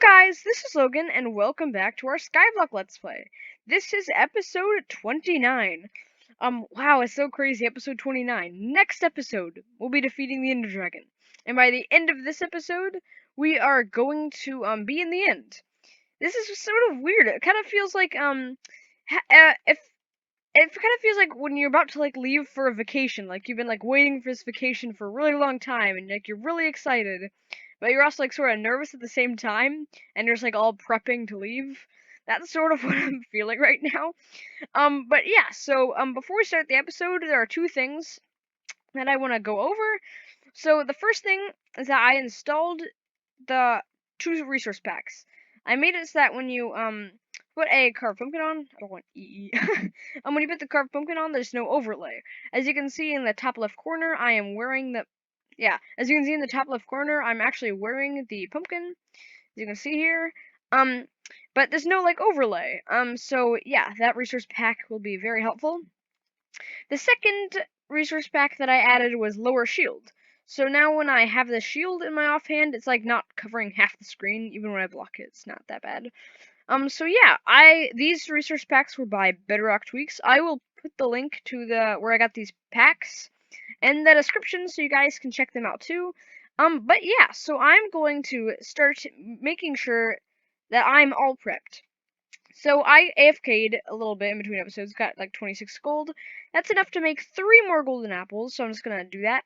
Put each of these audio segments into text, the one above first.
guys, this is Logan, and welcome back to our Skyblock Let's Play. This is episode 29. Wow, it's so crazy, episode 29. Next episode, we'll be defeating the Ender Dragon. And by the end of this episode, we are going to, be in the end. This is sort of weird. It kind of feels like, if it kind of feels like when you're about to leave for a vacation, like you've been waiting for this vacation for a really long time, and you're really excited, but you're also sort of nervous at the same time, and you're just all prepping to leave. That's sort of what I'm feeling right now. But yeah, so before we start the episode, there are two things that I want to go over. So the first thing is that I installed the two resource packs. I made it so that when you put a carved pumpkin on, I don't want EE. When you put the carved pumpkin on, there's no overlay. As you can see in the top left corner, I am wearing the as you can see in the top left corner, I'm actually wearing the pumpkin. As you can see here. But there's no overlay. So yeah, that resource pack will be very helpful. The second resource pack that I added was lower shield. So now when I have the shield in my offhand, it's not covering half the screen. Even when I block it, it's not that bad. So yeah, these resource packs were by Bedrock Tweaks. I will put the link to where I got these packs in the description so you guys can check them out too. But yeah, so I'm going to start making sure that I'm all prepped. So I AFK'd a little bit in between episodes, got 26 gold. That's enough to make 3 more golden apples, so I'm just gonna do that.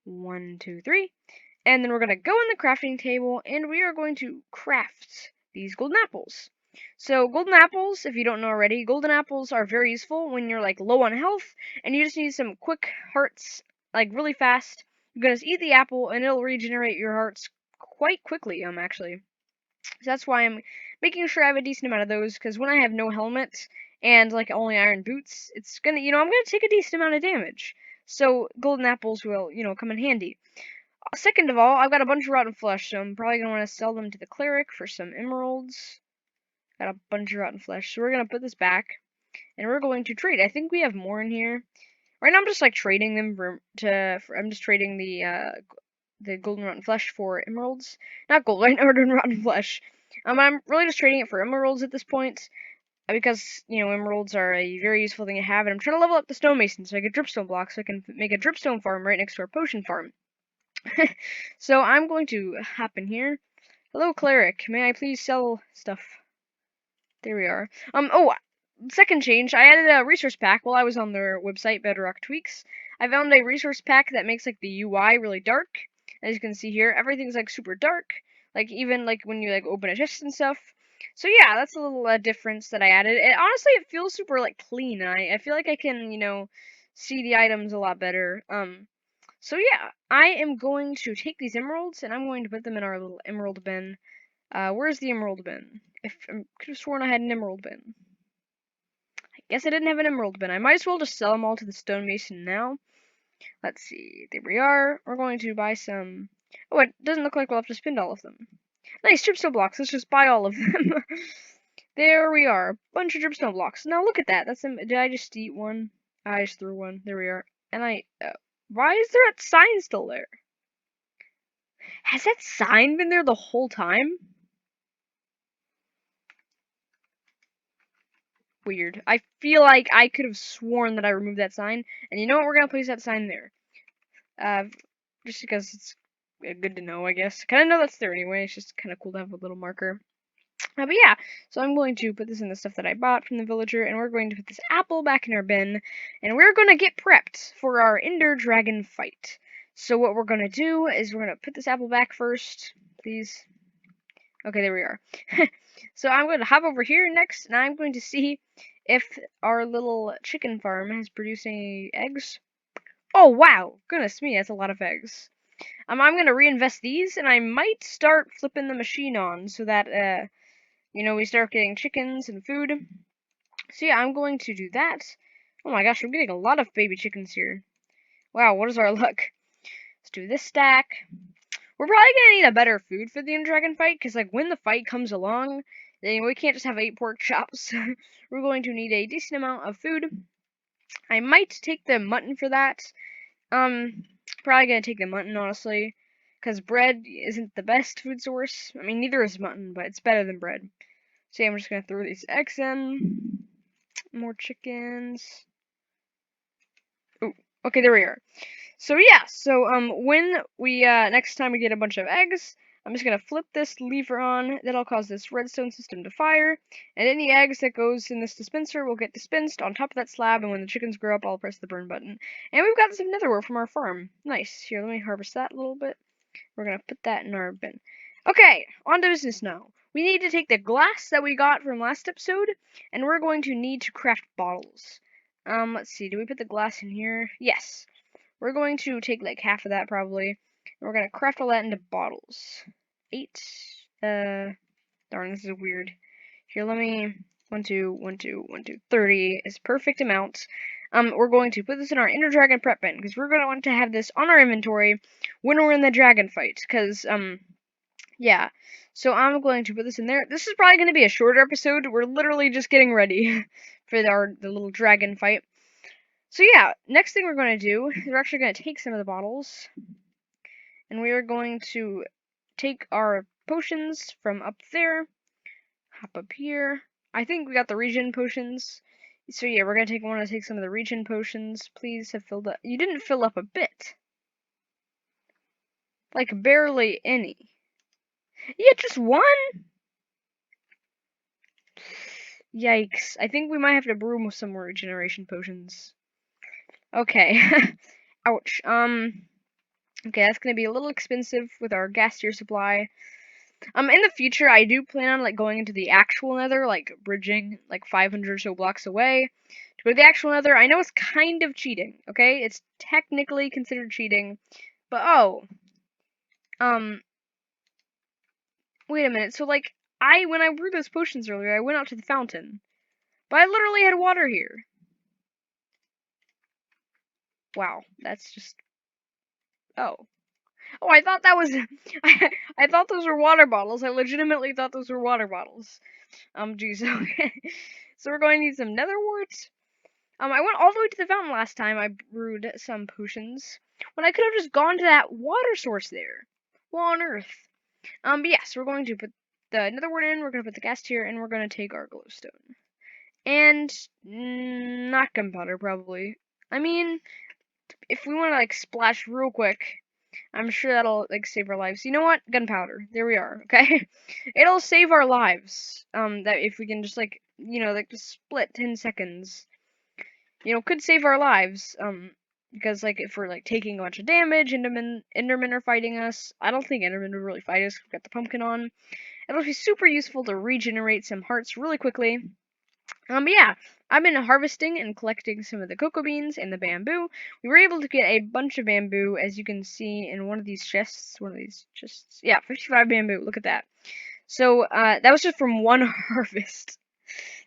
1, 2, 3. And then we're gonna go in the crafting table, and we are going to craft these golden apples. So golden apples, if you don't know already, golden apples are very useful when you're low on health, and you just need some quick hearts, really fast. You're gonna just eat the apple, and it'll regenerate your hearts quite quickly, actually. So that's why I'm making sure I have a decent amount of those, because when I have no helmet and only iron boots, it's gonna, I'm gonna take a decent amount of damage. So golden apples will, come in handy. Second of all, I've got a bunch of rotten flesh, so I'm probably gonna want to sell them to the cleric for some emeralds. Got a bunch of rotten flesh, so we're gonna put this back, and we're going to trade. I think we have more in here. Right now, I'm just trading them I'm just trading the golden rotten flesh for emeralds. Not gold, right? Now rotten flesh. I'm really just trading it for emeralds at this point, because, emeralds are a very useful thing to have, and I'm trying to level up the stonemason so I get dripstone blocks so I can make a dripstone farm right next to our potion farm. So I'm going to hop in here. Hello, cleric. May I please sell stuff? There we are. Second change, I added a resource pack while I was on their website, Bedrock Tweaks. I found a resource pack that makes the UI really dark. As you can see here, everything's super dark. Even when you open a chest and stuff. So yeah, that's a little difference that I added. Honestly, it feels super clean. I feel like I can, see the items a lot better. So yeah, I am going to take these emeralds and I'm going to put them in our little emerald bin. Where's the emerald bin? I could have sworn I had an emerald bin. I guess I didn't have an emerald bin. I might as well just sell them all to the stonemason now. Let's see. There we are. We're going to buy some. Oh, it doesn't look like we'll have to spend all of them. Nice dripstone blocks. Let's just buy all of them. There we are. Bunch of dripstone blocks. Now look at that. That's some. Did I just eat one? I just threw one. There we are. And why is there that sign still there? Has that sign been there the whole time? Weird. I feel like I could have sworn that I removed that sign. And you know what? We're gonna place that sign there. Just because it's good to know, I guess. Kind of know that's there anyway. It's just kind of cool to have a little marker. But yeah, so I'm going to put this in the stuff that I bought from the villager, and we're going to put this apple back in our bin, and we're going to get prepped for our Ender Dragon fight. So what we're going to do is we're going to put this apple back first, please. Okay, there we are. So I'm going to hop over here next, and I'm going to see if our little chicken farm has produced any eggs. Oh, wow! Goodness me, that's a lot of eggs. I'm going to reinvest these, and I might start flipping the machine on so that, we start getting chickens and food. So yeah, I'm going to do that. Oh my gosh, I'm getting a lot of baby chickens here. Wow, what is our luck? Let's do this stack. We're probably going to need a better food for the Ender Dragon fight, because when the fight comes along, then we can't just have 8 pork chops. We're going to need a decent amount of food. I might take the mutton for that. Probably going to take the mutton, honestly. because bread isn't the best food source. I mean, neither is mutton, but it's better than bread. So yeah, I'm just gonna throw these eggs in. More chickens. Oh, okay, there we are. So yeah, when we next time we get a bunch of eggs, I'm just gonna flip this lever on. That'll cause this redstone system to fire, and any eggs that goes in this dispenser will get dispensed on top of that slab. And when the chickens grow up, I'll press the burn button. And we've got some netherware from our farm. Nice. Here, let me harvest that a little bit. We're gonna put that in our bin. Okay, on to business now. We need to take the glass that we got from last episode, and we're going to need to craft bottles. Let's see. Do we put the glass in here? Yes. We're going to take like half of that probably. And we're gonna craft all that into bottles. 8. Darn, this is weird. Here, let me 1, 2, 1, 2, 1, 2. 30 is perfect amount. We're going to put this in our Ender Dragon prep bin because we're gonna want to have this on our inventory when we're in the dragon fight. Cause yeah. So I'm going to put this in there. This is probably gonna be a shorter episode. We're literally just getting ready for the little dragon fight. So yeah, next thing we're going to do is we're actually going to take some of the bottles, and we are going to take our potions from up there, hop up here. I think we got the regen potions. So yeah, we're going to take some of the regen potions. Please have filled up. You didn't fill up a bit. Like barely any. Yeah, just one? Yikes. I think we might have to brew some more regeneration potions. Okay. Ouch. Okay, that's gonna be a little expensive with our gas tier supply. In the future, I do plan on like going into the actual Nether, like bridging like 500 or so blocks away to go to the actual Nether. I know it's kind of cheating, okay? It's technically considered cheating, but wait a minute. So like, when I brewed those potions earlier, I went out to the fountain, but I literally had water here. Wow, that's just oh. Oh, I thought that was I thought those were water bottles. I legitimately thought those were water bottles. Geez, okay. So we're going to need some nether warts. I went all the way to the fountain last time I brewed some potions. When I could have just gone to that water source there. What on earth? But yes, we're going to put the nether wart in, we're going to put the gas tier, and we're going to take our glowstone. And, not gunpowder, probably. I mean, if we want to, like, splash real quick, I'm sure that'll, like, save our lives. You know what? Gunpowder. There we are, okay? It'll save our lives. That if we can just, like, like, just split 10 seconds. Could save our lives. Because, like, if we're, like, taking a bunch of damage, Endermen are fighting us. I don't think Endermen would really fight us. We've got the pumpkin on. It'll be super useful to regenerate some hearts really quickly. But yeah, I've been harvesting and collecting some of the cocoa beans and the bamboo. We were able to get a bunch of bamboo, as you can see in one of these chests. Yeah, 55 bamboo. Look at that. So, that was just from one harvest.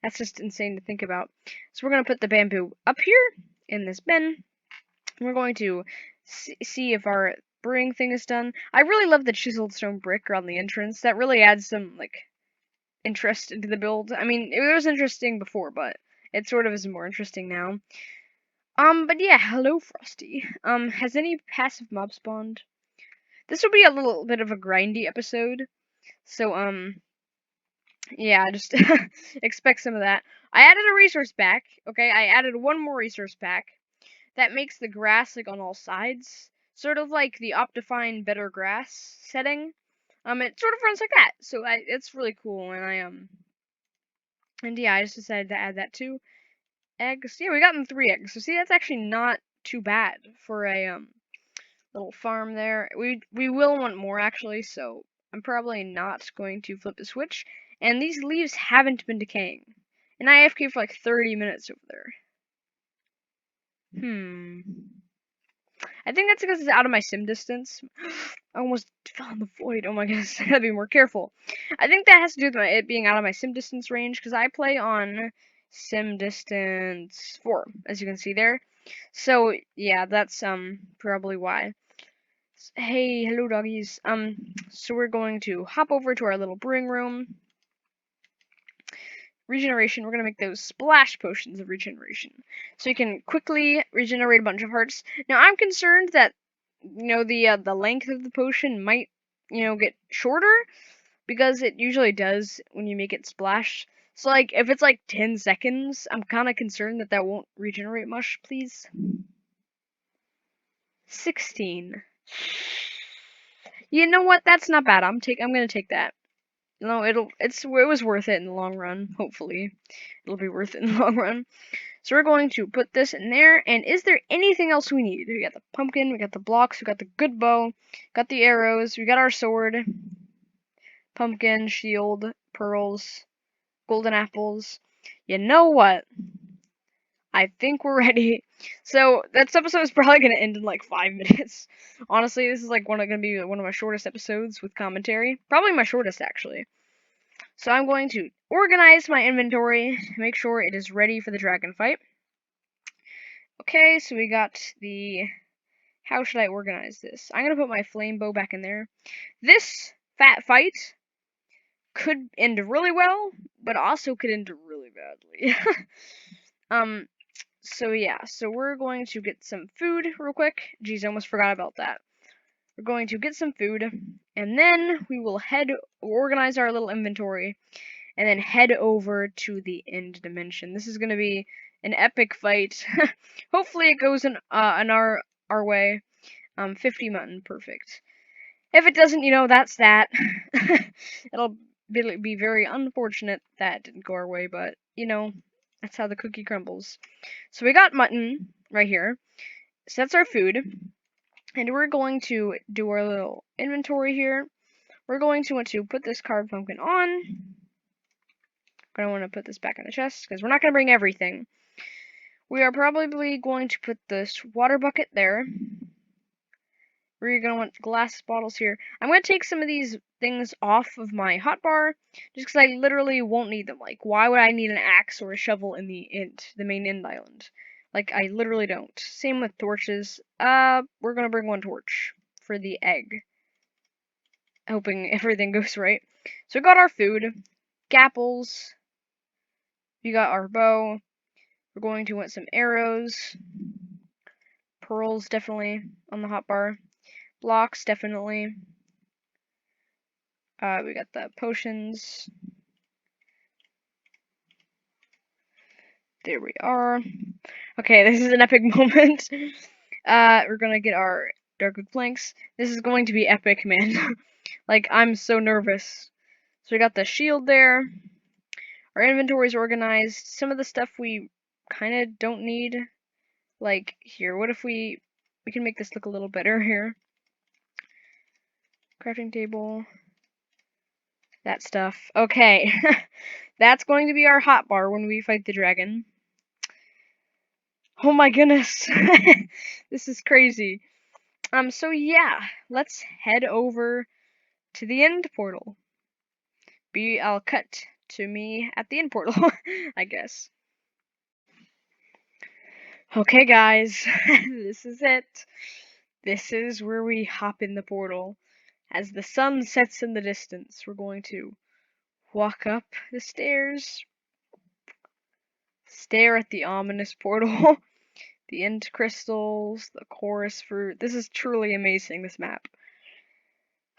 That's just insane to think about. So we're going to put the bamboo up here in this bin. We're going to see if our brewing thing is done. I really love the chiseled stone brick around the entrance. That really adds some, like, interest into the build. I mean, it was interesting before, but it sort of is more interesting now. But yeah, hello, Frosty. Has any passive mob spawned? This will be a little bit of a grindy episode. So, yeah, just expect some of that. I added a resource pack, okay? I added one more resource pack that makes the grass, like, on all sides. Sort of like the Optifine Better Grass setting. It sort of runs like that. So, it's really cool, and and yeah, I just decided to add that too. Eggs. Yeah, we got them 3 eggs. So see, that's actually not too bad for a little farm there. We will want more actually, so I'm probably not going to flip the switch. And these leaves haven't been decaying. And I AFK for like 30 minutes over there. I think that's because it's out of my sim distance. I almost fell in the void. Oh my goodness, I gotta be more careful. I think that has to do with it being out of my sim distance range, because I play on sim distance 4, as you can see there. So yeah, that's probably why. Hey, hello doggies. So we're going to hop over to our little brewing room. Regeneration, we're going to make those splash potions of regeneration. So you can quickly regenerate a bunch of hearts. Now, I'm concerned that the length of the potion might get shorter because it usually does when you make it splash. So like if it's like 10 seconds, I'm kind of concerned that that won't regenerate much, please. 16. You know what? That's not bad. I'm gonna take that. No, it was worth it in the long run. Hopefully, it'll be worth it in the long run. So we're going to put this in there. And is there anything else we need? We got the pumpkin, we got the blocks, we got the good bow, got the arrows, we got our sword, pumpkin, shield, pearls, golden apples. You know what? I think we're ready. So this episode is probably gonna end in like 5 minutes. Honestly, this is like gonna be one of my shortest episodes with commentary. Probably my shortest actually. So I'm going to organize my inventory, make sure it is ready for the dragon fight. Okay, so we got the... How should I organize this? I'm gonna put my flame bow back in there. This fat fight could end really well, but also could end really badly. So yeah, so we're going to get some food real quick. Geez, I almost forgot about that. We're going to get some food, and then we will organize our little inventory, and then head over to the end dimension. This is gonna be an epic fight. Hopefully it goes in our way. 50 mutton, perfect. If it doesn't, that's that. It'll be very unfortunate that it didn't go our way, but that's how the cookie crumbles. So we got mutton right here. So that's our food. And we're going to do our little inventory here. We're going to want to put this carved pumpkin on. I want to put this back in the chest because we're not going to bring everything. We are probably going to put this water bucket there. We're going to want glass bottles here. I'm going to take some of these things off of my hotbar just because I literally won't need them. Like, why would I need an axe or a shovel in the main end island? Like, I literally don't. Same with torches. We're going to bring one torch for the egg. Hoping everything goes right. So we got our food. Gapples. We got our bow. We're going to want some arrows. Pearls, definitely, on the hotbar. Blocks, definitely. We got the potions. There we are. Okay, this is an epic moment. We're gonna get our dark oak planks. This is going to be epic, man. Like, I'm so nervous. So we got the shield there. Our inventory's organized. Some of the stuff we kind of don't need. Like, here, what if we can make this look a little better here. Crafting table. That stuff. Okay. That's going to be our hotbar when we fight the dragon. Oh my goodness. This is crazy. So yeah, let's head over to the end portal. I'll cut to me at the end portal, I guess. Okay guys, this is it. This is where we hop in the portal. As the sun sets in the distance, we're going to walk up the stairs, stare at the ominous portal, the end crystals, the chorus fruit. This is truly amazing, this map.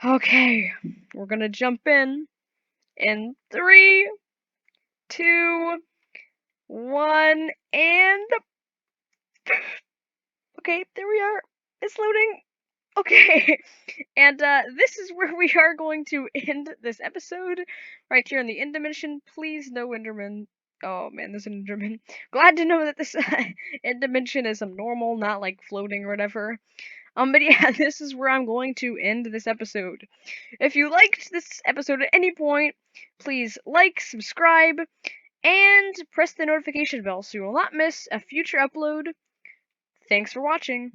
Okay, we're gonna jump in 3, 2, 1, and... Okay, there we are. It's loading. Okay, and this is where we are going to end this episode, right here in the end dimension. Please, no Enderman. Oh man, there's an Enderman. Glad to know that this end dimension is normal, not like floating or whatever. But yeah, this is where I'm going to end this episode. If you liked this episode at any point, please like, subscribe, and press the notification bell so you will not miss a future upload. Thanks for watching.